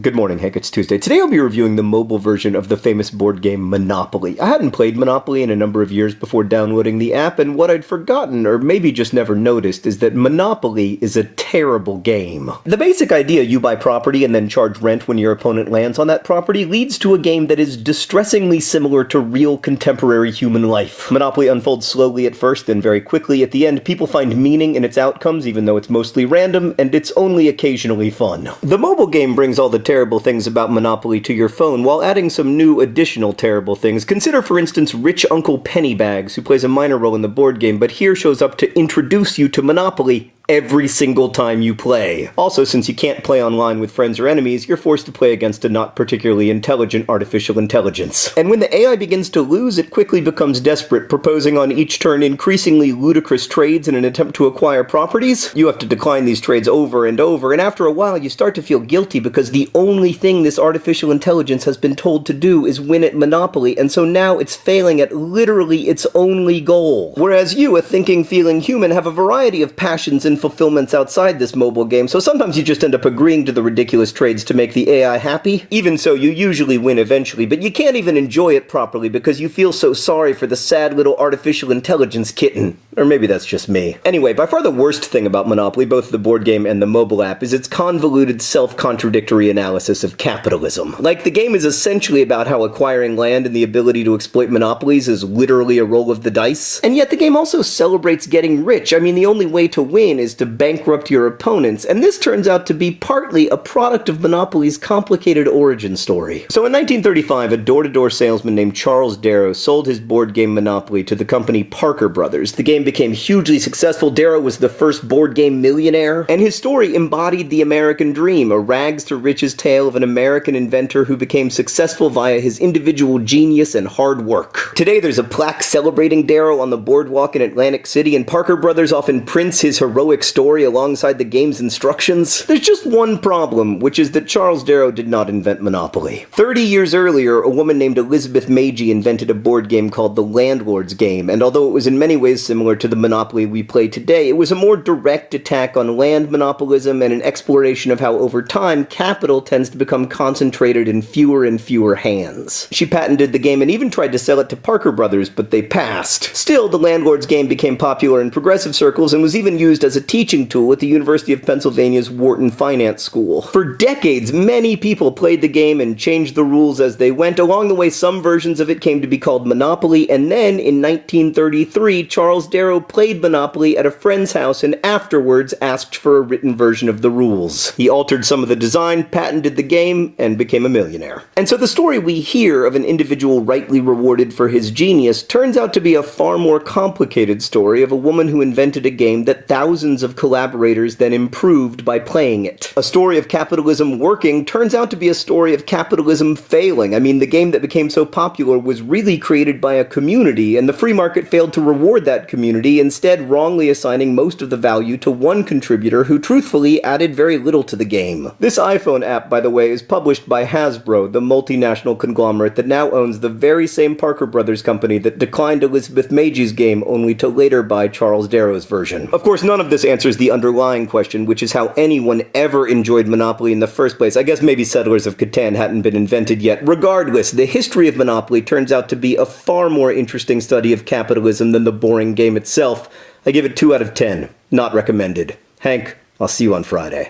Good morning, Hank. It's Tuesday. Today I'll be reviewing the mobile version of the famous board game Monopoly. I hadn't played Monopoly in a number of years before downloading the app, and what I'd forgotten, or maybe just never noticed, is that Monopoly is a terrible game. The basic idea, you buy property and then charge rent when your opponent lands on that property, leads to a game that is distressingly similar to real contemporary human life. Monopoly unfolds slowly at first, then very quickly at the end. People find meaning in its outcomes, even though it's mostly random, and it's only occasionally fun. The mobile game brings all the terrible things about Monopoly to your phone while adding some new additional terrible things. Consider, for instance, Rich Uncle Pennybags, who plays a minor role in the board game, but here shows up to introduce you to Monopoly every single time you play. Also, since you can't play online with friends or enemies, you're forced to play against a not particularly intelligent artificial intelligence. And when the AI begins to lose, it quickly becomes desperate, proposing on each turn increasingly ludicrous trades in an attempt to acquire properties. You have to decline these trades over and over, and after a while you start to feel guilty because the only thing this artificial intelligence has been told to do is win at Monopoly, and so now it's failing at literally its only goal. Whereas you, a thinking, feeling human, have a variety of passions and fulfillments outside this mobile game, so sometimes you just end up agreeing to the ridiculous trades to make the AI happy. Even so, you usually win eventually, but you can't even enjoy it properly because you feel so sorry for the sad little artificial intelligence kitten. Or maybe that's just me. Anyway, by far the worst thing about Monopoly, both the board game and the mobile app, is its convoluted, self-contradictory analysis of capitalism. Like, the game is essentially about how acquiring land and the ability to exploit monopolies is literally a roll of the dice. And yet the game also celebrates getting rich. I mean, the only way to win is to bankrupt your opponents, and this turns out to be partly a product of Monopoly's complicated origin story. So in 1935, a door-to-door salesman named Charles Darrow sold his board game Monopoly to the company Parker Brothers. The game became hugely successful. Darrow was the first board game millionaire, and his story embodied the American dream, a rags-to-riches tale of an American inventor who became successful via his individual genius and hard work. Today there's a plaque celebrating Darrow on the boardwalk in Atlantic City, and Parker Brothers often prints his heroic story alongside the game's instructions. There's just one problem, which is that Charles Darrow did not invent Monopoly. 30 years earlier, a woman named Elizabeth Magie invented a board game called the Landlord's Game, and although it was in many ways similar to the Monopoly we play today, it was a more direct attack on land monopolism and an exploration of how over time capital tends to become concentrated in fewer and fewer hands. She patented the game and even tried to sell it to Parker Brothers, but they passed. Still, the Landlord's Game became popular in progressive circles and was even used as a teaching tool at the University of Pennsylvania's Wharton Finance School. For decades, many people played the game and changed the rules as they went. Along the way, some versions of it came to be called Monopoly, and then, in 1933, Charles Darrow played Monopoly at a friend's house and afterwards asked for a written version of the rules. He altered some of the design, patented the game, and became a millionaire. And so the story we hear of an individual rightly rewarded for his genius turns out to be a far more complicated story of a woman who invented a game that thousands of collaborators then improved by playing it. A story of capitalism working turns out to be a story of capitalism failing. I mean, the game that became so popular was really created by a community, and the free market failed to reward that community, instead wrongly assigning most of the value to one contributor who truthfully added very little to the game. This iPhone app, by the way, is published by Hasbro, the multinational conglomerate that now owns the very same Parker Brothers company that declined Elizabeth Magie's game only to later buy Charles Darrow's version. Of course, none of this answers the underlying question, which is how anyone ever enjoyed Monopoly in the first place. I guess maybe Settlers of Catan hadn't been invented yet. Regardless, the history of Monopoly turns out to be a far more interesting study of capitalism than the boring game itself. I give it 2 out of 10. Not recommended. Hank, I'll see you on Friday.